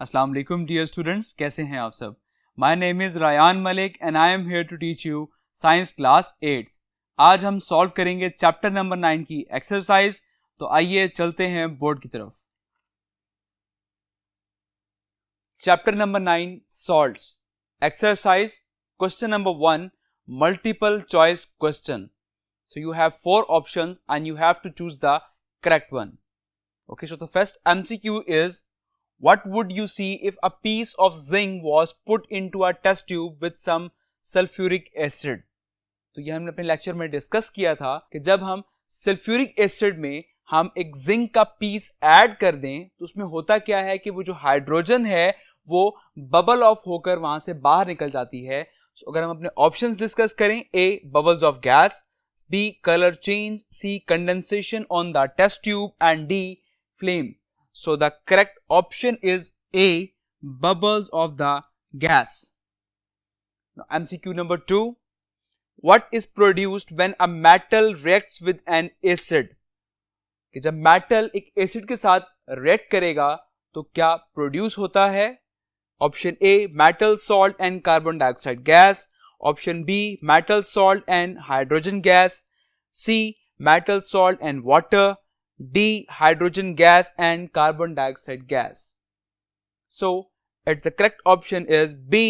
अस्सलाम वालेकुम dear students, कैसे हैं आप सब। My name is Rayan Malik and I am here to teach you science class 8। आज हम सॉल्व करेंगे चैप्टर नंबर 9 की एक्सरसाइज। तो आइए चलते हैं बोर्ड की तरफ। Chapter number 9 solves exercise question number 1 multiple choice question. So you have 4 options and you have to choose the correct one. Okay, so the first MCQ is, what would you see if a piece of zinc was put into a test tube with some sulfuric acid? तो ये हमने अपने lecture में discuss किया था कि जब हम सल्फ्यूरिक एसिड में हम एक जिंक का पीस ऐड कर दें तो उसमें होता क्या है कि वो जो हाइड्रोजन है वो बबल ऑफ होकर वहां से बाहर निकल जाती है। So, अगर हम अपने ऑप्शंस डिस्कस करें, A bubbles of gas, B color change, C condensation on the test tube, and D flame. So the correct option is A bubbles of the gas. Now MCQ number 2, what is produced when a metal reacts with an acid? कि जब metal एक acid के साथ react करेगा तो क्या produce होता है? Option A metal salt and carbon dioxide gas, option B metal salt and hydrogen gas, C metal salt and water, D hydrogen gas and carbon dioxide gas. So it's the correct option is B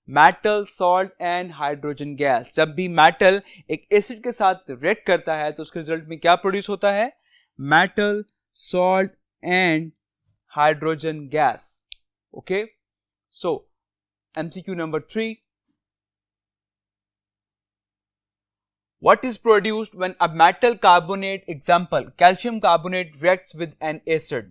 metal salt and hydrogen gas. जब भी metal एक acid के साथ react करता है तो उसके result में क्या प्रोड्यूस होता है? metal salt and hydrogen gas. Okay, so MCQ number 3, what is produced when a metal carbonate, example calcium carbonate, reacts with an acid?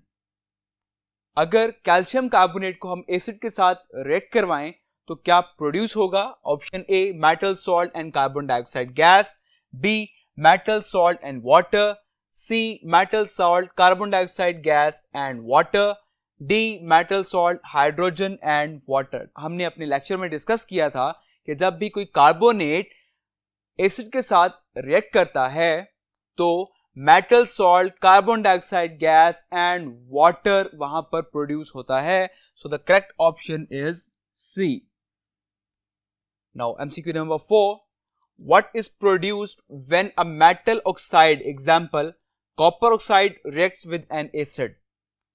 अगर कैल्शियम कार्बोनेट को हम एसिड के साथ रिएक्ट करवाएं तो क्या प्रोड्यूस होगा? Option A metal salt and carbon dioxide gas, B metal salt and water, C metal salt carbon dioxide gas and water, D metal salt hydrogen and water. हमने अपने लेक्चर में discuss किया था कि जब भी कोई कार्बोनेट एसिड के साथ रिएक्ट करता है तो metal salt, carbon dioxide gas and water वहां पर प्रोड्यूस होता है। So the correct option is C. Now MCQ number 4, what is produced when a metal oxide, example copper oxide, reacts with N acid?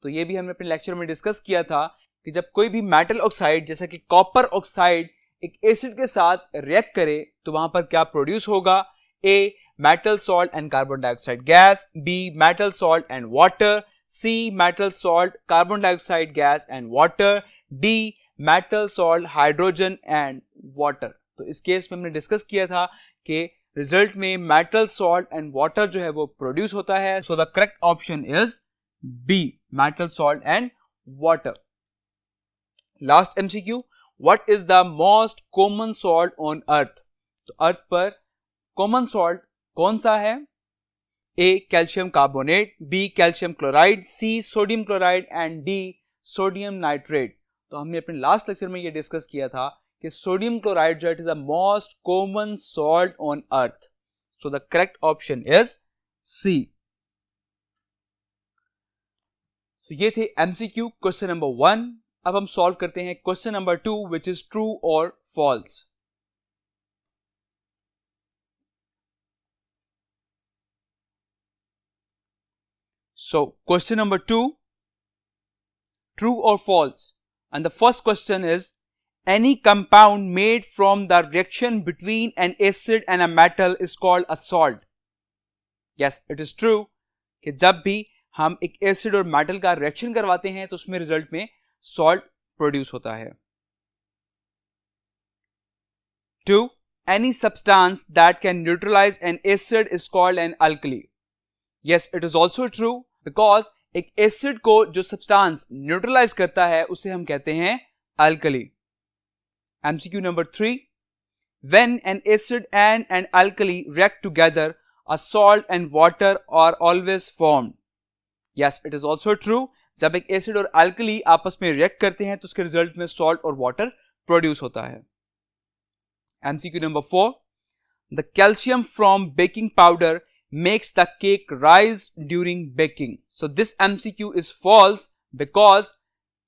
तो ये भी हमने अपने lecture में डिस्कस किया था कि जब कोई भी मेटल ऑक्साइड जैसा कि कॉपर ऑक्साइड एक एसिड के साथ रिएक्ट करे तो वहां पर क्या प्रोड्यूस होगा? A metal salt and carbon dioxide gas, B metal salt and water, C metal salt carbon dioxide gas and water, D metal salt hydrogen and water. तो इस केस में हमने डिस्कस किया था कि रिजल्ट में मेटल सॉल्ट एंड वाटर जो है वो प्रोड्यूस होता है। So the correct option is B metal salt and water. Last MCQ, what is the most common salt on earth? तो अर्थ पर कॉमन सॉल्ट कौन सा है? A calcium carbonate, B calcium chloride, C sodium chloride and D sodium nitrate. तो हमने अपने last lecture में ये डिस्कस किया था कि सोडियम क्लोराइड जो is the most common salt on earth. So the correct option is C. तो ये थे MCQ क्वेश्चन नंबर 1। अब हम सॉल्व करते हैं question number 2 which is true और false. So question number 2, true और false, and the first question is, any compound made from the reaction between an acid and a metal is called a salt. Yes, it is true कि जब भी हम एक acid और metal का reaction करवाते हैं तो उसमें रिजल्ट में सॉल्ट प्रोड्यूस होता है। 2, any substance that can neutralize an acid is called an alkali. Yes, it is also true because एक एसिड को जो सब्सटेंस न्यूट्रलाइज करता है उसे हम कहते हैं alkali. MCQ number 3, when an acid and an alkali react together, a salt and water are always formed. Yes, it is also true. जब एक एसिड और अल्कली आपस में रिएक्ट करते हैं तो उसके रिजल्ट में सॉल्ट और वाटर प्रोड्यूस होता है। MCQ number 4, the calcium from baking powder makes the cake rise during baking. So this MCQ is false because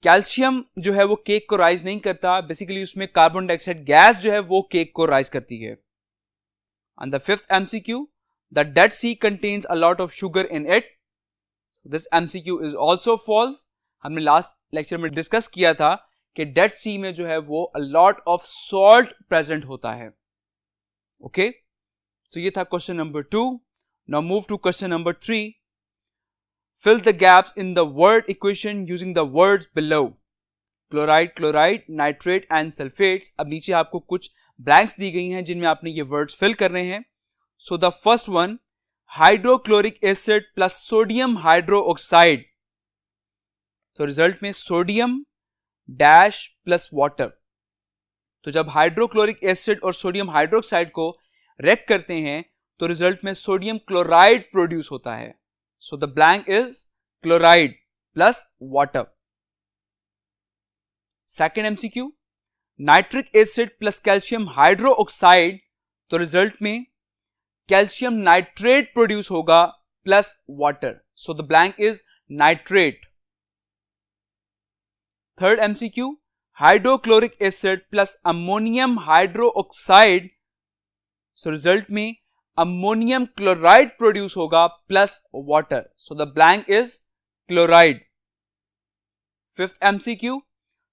calcium जो है वो केक को राइज नहीं करता, बेसिकली उसमें कार्बन डाइऑक्साइड गैस जो है वो केक को राइज करती है. And the fifth MCQ, the dead sea contains a lot of sugar in it. This MCQ is also false. हमने लास्ट लेक्चर में डिस्कस किया था कि डेड सी में जो है वो a lot of salt present होता है. ओके, सो ये था question number 2. Now move to question number 3. Fill the gaps in the word equation using the words below. Chloride, chloride, nitrate and sulfates. अब नीचे आपको कुछ blanks दी गई हैं जिनमें आपने ये words fill करने हैं. So the first one, hydrochloric acid plus sodium hydroxide. तो result में sodium dash plus water. तो जब हाइड्रोक्लोरिक एसिड और सोडियम हाइड्रोक्साइड को रेक करते हैं तो रिजल्ट में सोडियम क्लोराइड प्रोड्यूस होता है. So the blank is chloride plus water. Second MCQ, nitric acid plus calcium hydroxide. तो रिजल्ट में कैल्शियम नाइट्रेट प्रोड्यूस होगा plus water. So the blank is nitrate. Third MCQ, hydrochloric acid plus ammonium hydroxide. So result में ammonium chloride produce होगा plus water. So the blank is chloride. Fifth MCQ,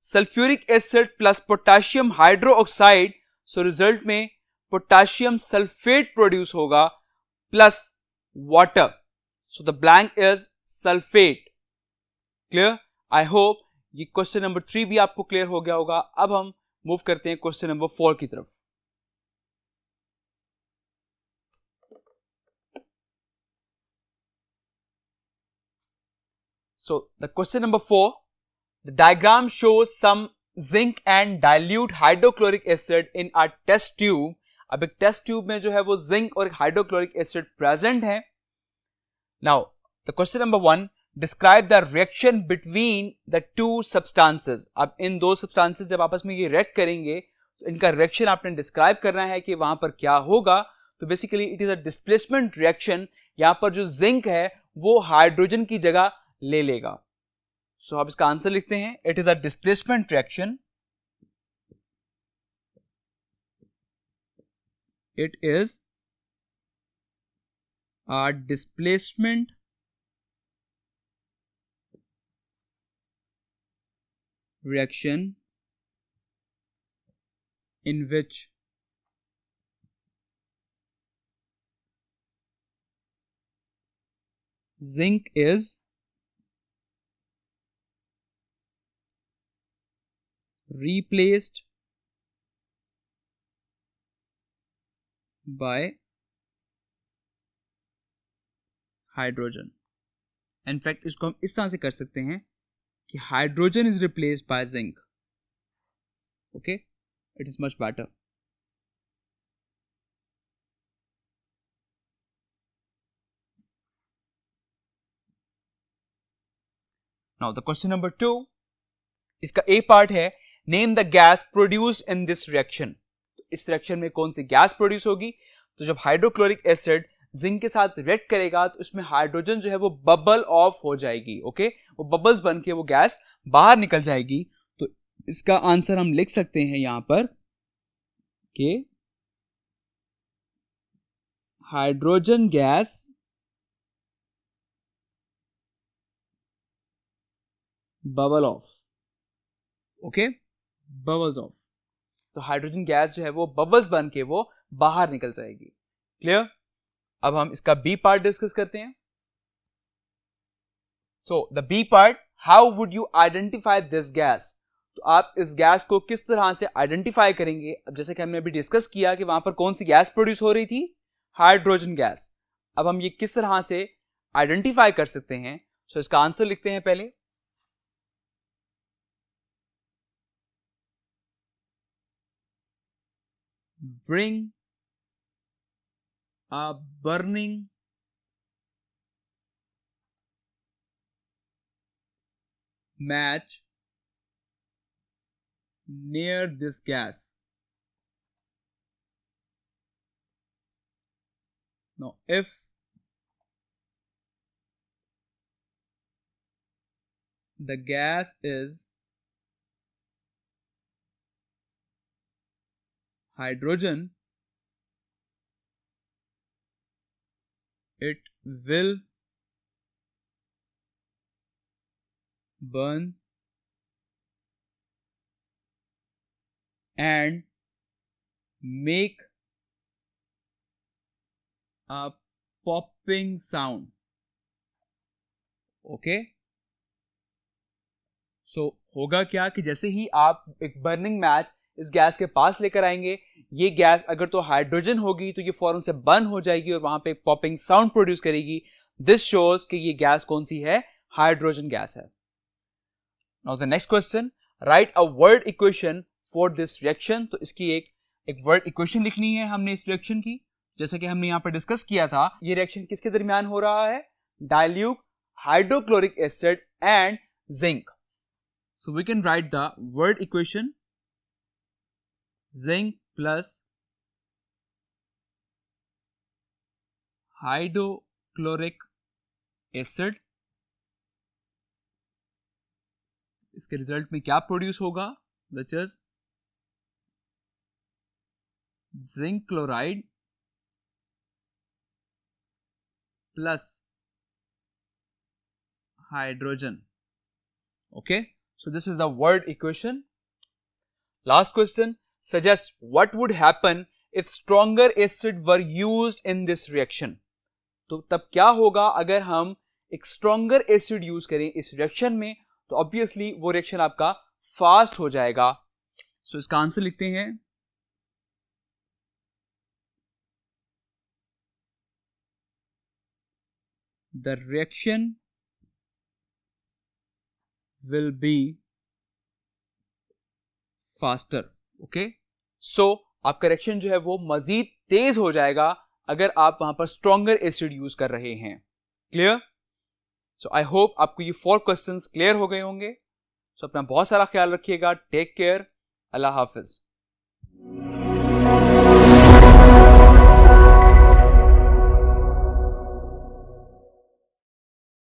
sulphuric acid plus potassium hydroxide. So result में potassium sulphate produce होगा plus water. So the blank is sulphate. Clear? I hope ये question number 3 भी आपको clear हो गया होगा. अब हम मूव करते हैं क्वेश्चन नंबर 4 की तरफ. So the question number 4, the diagram shows some zinc and dilute hydrochloric acid in a test tube. अब एक टेस्ट ट्यूब में जो है वो जिंक और हाइड्रोक्लोरिक एसिड प्रेजेंट है. Now the question number 1, describe the reaction between the two substances. अब इन दो सब्सटेंसेस जब आपस में ये रिएक्ट करेंगे तो इनका रिएक्शन आपने डिस्क्राइब करना है कि वहां पर क्या होगा. तो basically it is a displacement reaction. यहां पर जो जिंक है वो हाइड्रोजन की जगह ले लेगा. सो आप इसका आंसर लिखते हैं. It is a displacement reaction. It is a displacement reaction in which zinc is replaced by hydrogen. In fact इसको हम इस तरह से कर सकते हैं कि hydrogen is replaced by zinc. Okay, it is much better. Now the question number 2, इसका ए पार्ट है, name the gas produced in this reaction. इस रिएक्शन में कौन सी गैस प्रोड्यूस होगी. तो जब हाइड्रोक्लोरिक एसिड जिंक के साथ रिएक्ट करेगा तो इसमें हाइड्रोजन जो है वो बबल ऑफ हो जाएगी. ओके, वो बबल्स बन के वो गैस बाहर निकल जाएगी. तो इसका आंसर हम लिख सकते हैं यहां पर कि hydrogen gas bubble of. Okay, bubbles of. तो हाइड्रोजन गैस जो है वो बबल्स बन के वो बाहर निकल जाएगी. क्लियर? अब हम इसका बी पार्ट डिस्कस करते हैं. So the B part, how would you identify this gas. तो आप इस गैस को किस तरह से आइडेंटिफाई करेंगे. अब जैसे कि हमने अभी डिस्कस किया कि वहां पर कौन सी गैस प्रोड्यूस हो रही थी, हाइड्रोजन गैस. अब हम ये किस तरह से आइडेंटिफाई कर सकते हैं. सो इसका आंसर लिखते हैं पहले. Bring a burning match near this gas. Now, if the gas is hydrogen, it will burn and make a popping sound. Okay so होगा क्या कि जैसे ही आप एक बर्निंग मैच इस गैस के पास लेकर आएंगे, ये गैस अगर तो हाइड्रोजन होगी तो ये फौरन से बर्न हो जाएगी और वहां पे पॉपिंग साउंड प्रोड्यूस करेगी. दिस शोज कि ये गैस कौन सी है, हाइड्रोजन गैस है. Now the next question, right a word equation for this reaction. तो इसकी एक वर्ड इक्वेशन लिखनी है हमने इस रिएक्शन की. जैसे कि हमने यहां पर डिस्कस किया था, ये रिएक्शन किसके दरमियान हो रहा है, dilute hydrochloric acid and zinc. So we can write the word equation zinc plus hydrochloric acid. इसके रिजल्ट में क्या प्रोड्यूस होगा, which is zinc chloride plus hydrogen. Okay, so this is the word equation. Last question, suggest what would happen if stronger acid were used in this reaction. तो तब क्या होगा अगर हम एक stronger acid यूज करें इस रिएक्शन में, तो ऑब्वियसली वो रिएक्शन आपका फास्ट हो जाएगा. सो इसका आंसर लिखते हैं, the reaction will be faster. Okay so आपका रिएक्शन जो है वो मजीद तेज हो जाएगा अगर आप वहां पर स्ट्रॉन्गर एसिड यूज कर रहे हैं. क्लियर? सो आई होप आपको ये 4 क्वेश्चंस क्लियर हो गए होंगे. सो अपना बहुत सारा ख्याल रखिएगा. Take care. अल्लाह हाफिज.